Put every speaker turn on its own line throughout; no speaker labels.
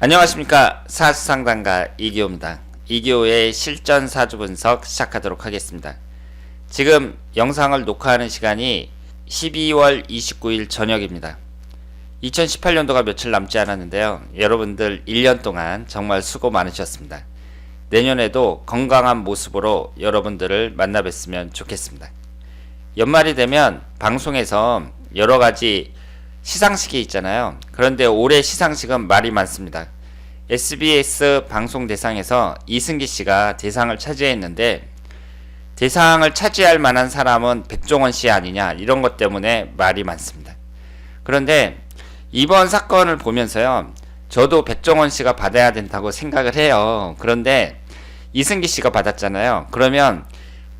안녕하십니까, 사주상담가 이기호입니다. 이기호의 실전 사주 분석 시작하도록 하겠습니다. 지금 영상을 녹화하는 시간이 12월 29일 저녁입니다. 2018년도가 며칠 남지 않았는데요. 여러분들 1년 동안 정말 수고 많으셨습니다. 내년에도 건강한 모습으로 여러분들을 만나 뵀으면 좋겠습니다. 연말이 되면 방송에서 여러가지 시상식이 있잖아요. 그런데 올해 시상식은 말이 많습니다. SBS 방송 대상에서 이승기 씨가 대상을 차지했는데, 대상을 차지할 만한 사람은 백종원 씨 아니냐, 이런 것 때문에 말이 많습니다. 그런데 이번 사건을 보면서요, 저도 백종원 씨가 받아야 된다고 생각을 해요. 그런데 이승기 씨가 받았잖아요. 그러면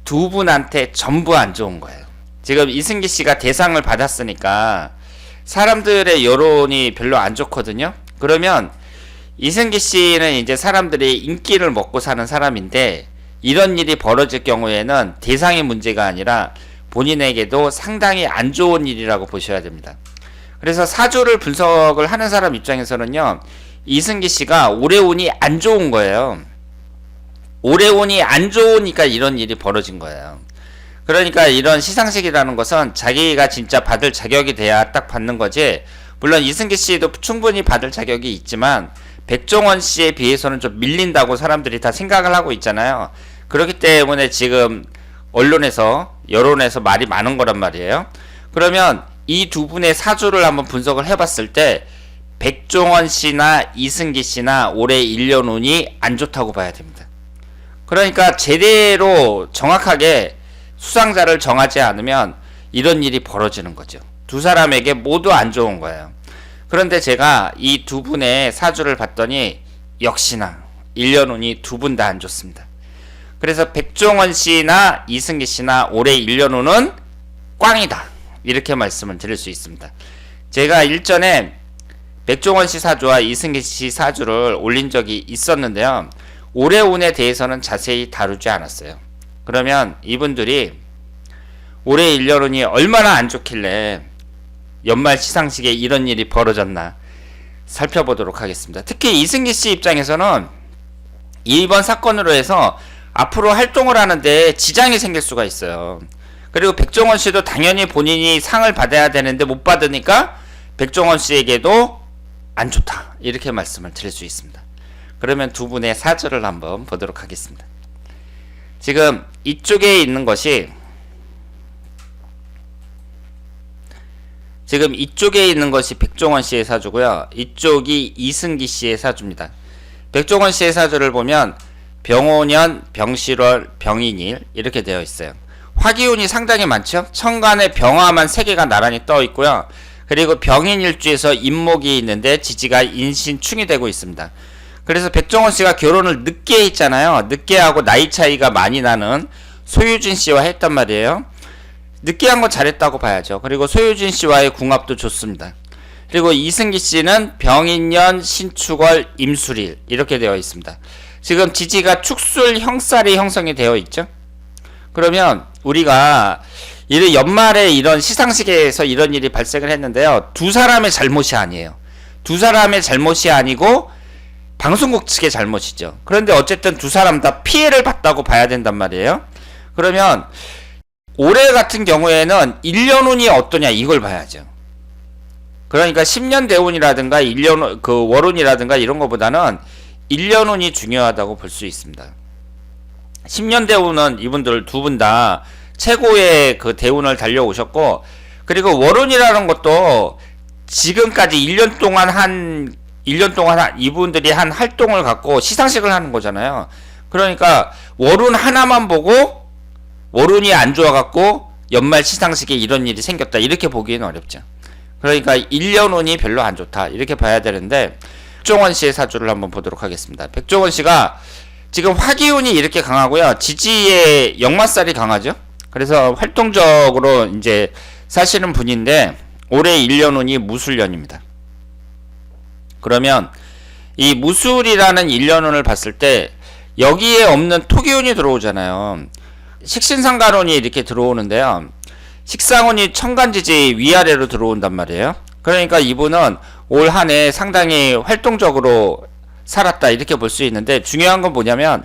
두 분한테 전부 안 좋은 거예요. 지금 이승기 씨가 대상을 받았으니까 사람들의 여론이 별로 안 좋거든요. 그러면 이승기 씨는 이제 사람들이 인기를 먹고 사는 사람인데, 이런 일이 벌어질 경우에는 대상의 문제가 아니라 본인에게도 상당히 안 좋은 일이라고 보셔야 됩니다. 그래서 사주를 분석을 하는 사람 입장에서는요, 이승기 씨가 올해 운이 안 좋은 거예요. 올해 운이 안 좋으니까 이런 일이 벌어진 거예요. 그러니까 이런 시상식이라는 것은 자기가 진짜 받을 자격이 돼야 딱 받는 거지, 물론 이승기 씨도 충분히 받을 자격이 있지만 백종원 씨에 비해서는 좀 밀린다고 사람들이 다 생각을 하고 있잖아요. 그렇기 때문에 지금 언론에서, 여론에서 말이 많은 거란 말이에요. 그러면 이 두 분의 사주를 한번 분석을 해봤을 때 백종원 씨나 이승기 씨나 올해 1년 운이 안 좋다고 봐야 됩니다. 그러니까 제대로 정확하게 수상자를 정하지 않으면 이런 일이 벌어지는 거죠. 두 사람에게 모두 안 좋은 거예요. 그런데 제가 이 두 분의 사주를 봤더니 역시나 1년 운이 두 분 다 안 좋습니다. 그래서 백종원 씨나 이승기 씨나 올해 1년 운은 꽝이다, 이렇게 말씀을 드릴 수 있습니다. 제가 일전에 백종원 씨 사주와 이승기 씨 사주를 올린 적이 있었는데요, 올해 운에 대해서는 자세히 다루지 않았어요. 그러면 이분들이 올해 1년 운이 얼마나 안 좋길래 연말 시상식에 이런 일이 벌어졌나 살펴보도록 하겠습니다. 특히 이승기 씨 입장에서는 이번 사건으로 해서 앞으로 활동을 하는데 지장이 생길 수가 있어요. 그리고 백종원 씨도 당연히 본인이 상을 받아야 되는데 못 받으니까 백종원 씨에게도 안 좋다, 이렇게 말씀을 드릴 수 있습니다. 그러면 두 분의 사주를 한번 보도록 하겠습니다. 지금 이쪽에 있는 것이, 백종원 씨의 사주고요. 이쪽이 이승기 씨의 사주입니다. 백종원 씨의 사주를 보면 병오년, 병실월, 병인일 이렇게 되어 있어요. 화기운이 상당히 많죠. 천간에 병화만 3개가 나란히 떠 있고요. 그리고 병인일주에서 인목이 있는데 지지가 인신충이 되고 있습니다. 그래서 백종원 씨가 결혼을 늦게 했잖아요. 늦게 하고 나이 차이가 많이 나는 소유진 씨와 했단 말이에요. 늦게 한 건 잘했다고 봐야죠. 그리고 소유진 씨와의 궁합도 좋습니다. 그리고 이승기 씨는 병인년, 신축월, 임술일 이렇게 되어 있습니다. 지금 지지가 축술, 형살이 형성이 되어 있죠. 그러면 우리가 이런 연말에 이런 시상식에서 이런 일이 발생을 했는데요, 두 사람의 잘못이 아니에요. 두 사람의 잘못이 아니고 방송국 측의 잘못이죠. 그런데 어쨌든 두 사람 다 피해를 봤다고 봐야 된단 말이에요. 그러면 올해 같은 경우에는 1년 운이 어떠냐, 이걸 봐야죠. 그러니까 10년 대운이라든가 1년 그 월운이라든가 이런 것보다는 1년 운이 중요하다고 볼 수 있습니다. 10년 대운은 이분들 두 분 다 최고의 그 대운을 달려오셨고, 그리고 월운이라는 것도 지금까지 1년 동안 이분들이 한 활동을 갖고 시상식을 하는 거잖아요. 그러니까 월운 하나만 보고 월운이 안 좋아갖고 연말 시상식에 이런 일이 생겼다, 이렇게 보기에는 어렵죠. 그러니까 1년 운이 별로 안 좋다, 이렇게 봐야 되는데, 백종원 씨의 사주를 한번 보도록 하겠습니다. 백종원 씨가 지금 화기운이 이렇게 강하고요, 지지의 역마살이 강하죠. 그래서 활동적으로 이제 사시는 분인데 올해 1년 운이 무술년입니다. 그러면 이 무술이라는 1년 운을 봤을 때 여기에 없는 토기운이 들어오잖아요. 식신상간운이 이렇게 들어오는데요, 식상운이 천간지지 위아래로 들어온단 말이에요. 그러니까 이분은 올 한 해 상당히 활동적으로 살았다 이렇게 볼 수 있는데, 중요한 건 뭐냐면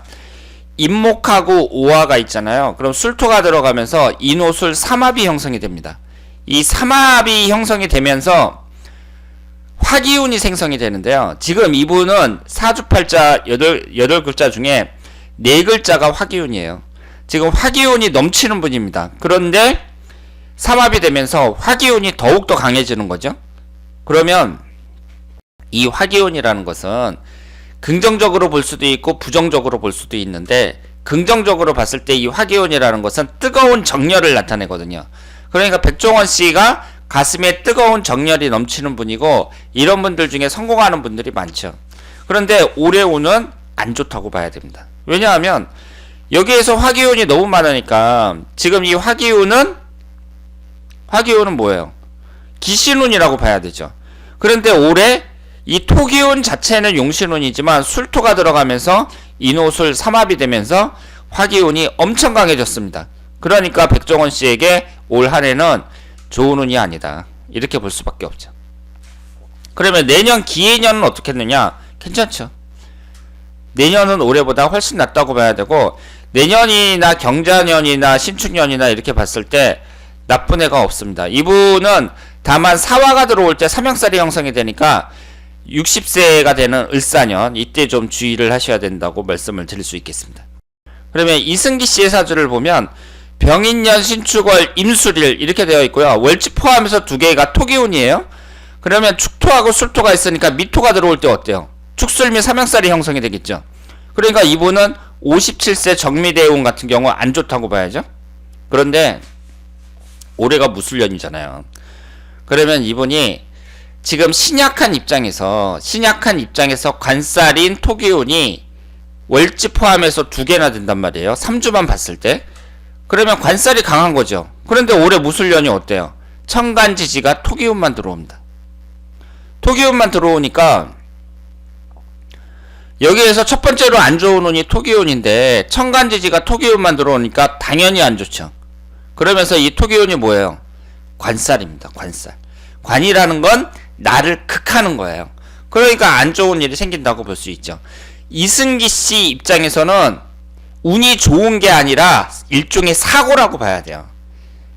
임목하고 오화가 있잖아요. 그럼 술토가 들어가면서 인오술 삼합이 형성이 됩니다. 이 삼합이 형성이 되면서 화기운이 생성이 되는데요. 지금 이분은 사주팔자 8글자 중에 4글자가 화기운이에요. 지금 화기운이 넘치는 분입니다. 그런데 삼합이 되면서 화기운이 더욱더 강해지는 거죠. 그러면 이 화기운이라는 것은 긍정적으로 볼 수도 있고 부정적으로 볼 수도 있는데, 긍정적으로 봤을 때 이 화기운이라는 것은 뜨거운 정열을 나타내거든요. 그러니까 백종원 씨가 가슴에 뜨거운 정열이 넘치는 분이고, 이런 분들 중에 성공하는 분들이 많죠. 그런데 올해 운은 안 좋다고 봐야 됩니다. 왜냐하면 여기에서 화기운이 너무 많으니까, 지금 이 화기운은 뭐예요? 기신운이라고 봐야 되죠. 그런데 올해 이 토기운 자체는 용신운이지만 술토가 들어가면서 인오술 삼합이 되면서 화기운이 엄청 강해졌습니다. 그러니까 백종원 씨에게 올 한해는 좋은 운이 아니다, 이렇게 볼 수밖에 없죠. 그러면 내년 기해년은 어떻겠느냐? 괜찮죠. 내년은 올해보다 훨씬 낫다고 봐야 되고, 내년이나 경자년이나 신축년이나 이렇게 봤을 때 나쁜 해가 없습니다. 이분은 다만 사화가 들어올 때 삼형살이 형성이 되니까 60세가 되는 을사년, 이때 좀 주의를 하셔야 된다고 말씀을 드릴 수 있겠습니다. 그러면 이승기 씨의 사주를 보면 병인년, 신축월, 임술일 이렇게 되어 있고요. 월지 포함해서 2개가 토기운이에요. 그러면 축토하고 술토가 있으니까 미토가 들어올 때 어때요? 축술미 삼형살이 형성이 되겠죠. 그러니까 이분은 57세 정미대운 같은 경우 안 좋다고 봐야죠. 그런데 올해가 무술년이잖아요. 그러면 이분이 지금 신약한 입장에서 관살인 토기운이 월지 포함해서 2개나 된단 말이에요. 3주만 봤을 때. 그러면 관살이 강한 거죠. 그런데 올해 무술년이 어때요? 천간지지가 토기운만 들어옵니다. 토기운만 들어오니까 여기에서 첫 번째로 안 좋은 운이 토기운인데, 천간지지가 토기운만 들어오니까 당연히 안 좋죠. 그러면서 이 토기운이 뭐예요? 관살입니다. 관살. 관이라는 건 나를 극하는 거예요. 그러니까 안 좋은 일이 생긴다고 볼 수 있죠. 이승기 씨 입장에서는 운이 좋은 게 아니라 일종의 사고라고 봐야 돼요.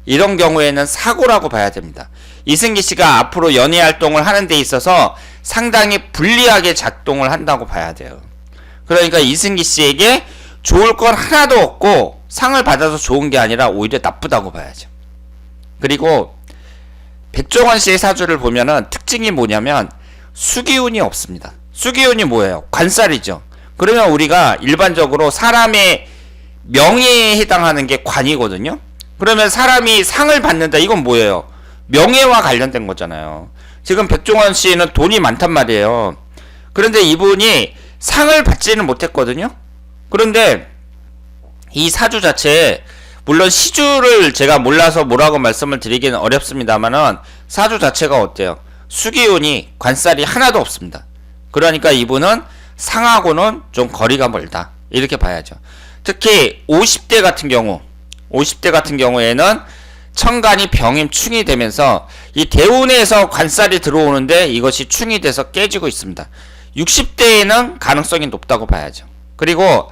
이런 경우에는 사고라고 봐야 됩니다. 이승기 씨가 앞으로 연예 활동을 하는 데 있어서 상당히 불리하게 작동을 한다고 봐야 돼요. 그러니까 이승기 씨에게 좋을 건 하나도 없고 상을 받아서 좋은 게 아니라 오히려 나쁘다고 봐야죠. 그리고 백종원 씨의 사주를 보면은 특징이 뭐냐면 수기운이 없습니다. 수기운이 뭐예요? 관살이죠. 그러면 우리가 일반적으로 사람의 명예에 해당하는 게 관이거든요. 그러면 사람이 상을 받는다, 이건 뭐예요? 명예와 관련된 거잖아요. 지금 백종원 씨는 돈이 많단 말이에요. 그런데 이분이 상을 받지는 못했거든요. 그런데 이 사주 자체에, 물론 시주를 제가 몰라서 뭐라고 말씀을 드리기는 어렵습니다만은 사주 자체가 어때요? 수기운이 관살이 하나도 없습니다. 그러니까 이분은 상하고는 좀 거리가 멀다, 이렇게 봐야죠. 특히 50대 같은 경우에는 천간이 병임 충이 되면서 이 대운에서 관살이 들어오는데 이것이 충이 돼서 깨지고 있습니다. 60대에는 가능성이 높다고 봐야죠. 그리고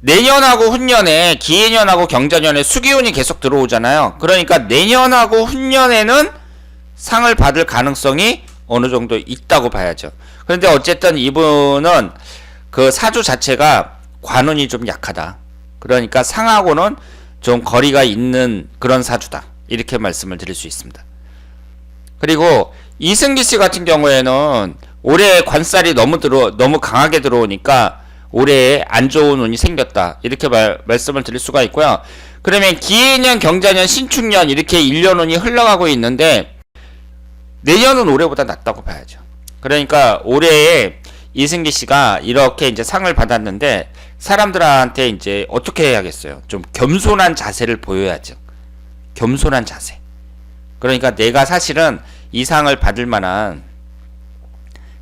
내년하고 훈년에, 기해년하고 경자년에 수기운이 계속 들어오잖아요. 그러니까 내년하고 훈년에는 상을 받을 가능성이 어느 정도 있다고 봐야죠. 그런데 어쨌든 이분은 그 사주 자체가 관운이 좀 약하다. 그러니까 상하고는 좀 거리가 있는 그런 사주다, 이렇게 말씀을 드릴 수 있습니다. 그리고 이승기 씨 같은 경우에는 올해 관살이 너무 강하게 들어오니까 올해에 안 좋은 운이 생겼다, 이렇게 말씀을 드릴 수가 있고요. 그러면 기해년, 경자년, 신축년 이렇게 1년 운이 흘러가고 있는데 내년은 올해보다 낫다고 봐야죠. 그러니까 올해에 이승기 씨가 이렇게 이제 상을 받았는데 사람들한테 이제 어떻게 해야겠어요? 좀 겸손한 자세를 보여야죠. 겸손한 자세. 그러니까 내가 사실은 이 상을 받을 만한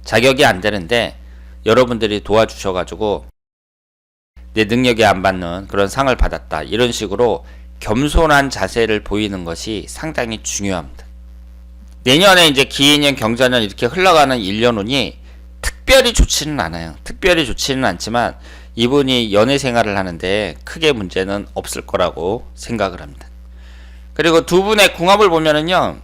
자격이 안 되는데 여러분들이 도와주셔가지고 내 능력이 안 받는 그런 상을 받았다, 이런 식으로 겸손한 자세를 보이는 것이 상당히 중요합니다. 내년에 이제 기해년, 경자년 이렇게 흘러가는 1년 운이 특별히 좋지는 않아요. 특별히 좋지는 않지만 이분이 연애 생활을 하는데 크게 문제는 없을 거라고 생각을 합니다. 그리고 두 분의 궁합을 보면은요,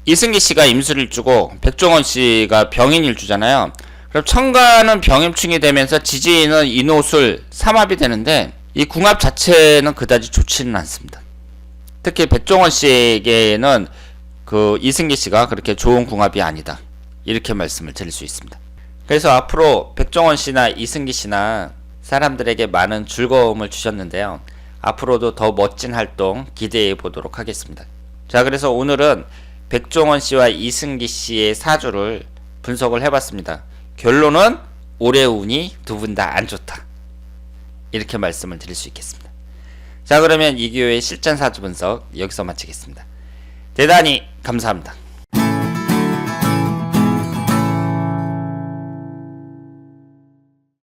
이승기 씨가 임술일주고 백종원 씨가 병인일주잖아요. 그럼 천간은 병임충이 되면서 지지인은 인호술 삼합이 되는데 이 궁합 자체는 그다지 좋지는 않습니다. 특히 백종원 씨에게는 그 이승기 씨가 그렇게 좋은 궁합이 아니다, 이렇게 말씀을 드릴 수 있습니다. 그래서 앞으로 백종원 씨나 이승기 씨나 사람들에게 많은 즐거움을 주셨는데요, 앞으로도 더 멋진 활동 기대해 보도록 하겠습니다. 자, 그래서 오늘은 백종원 씨와 이승기 씨의 사주를 분석을 해봤습니다. 결론은 올해 운이 두 분 다 안 좋다, 이렇게 말씀을 드릴 수 있겠습니다. 자, 그러면 이기호의 실전 사주 분석 여기서 마치겠습니다. 대단히 감사합니다.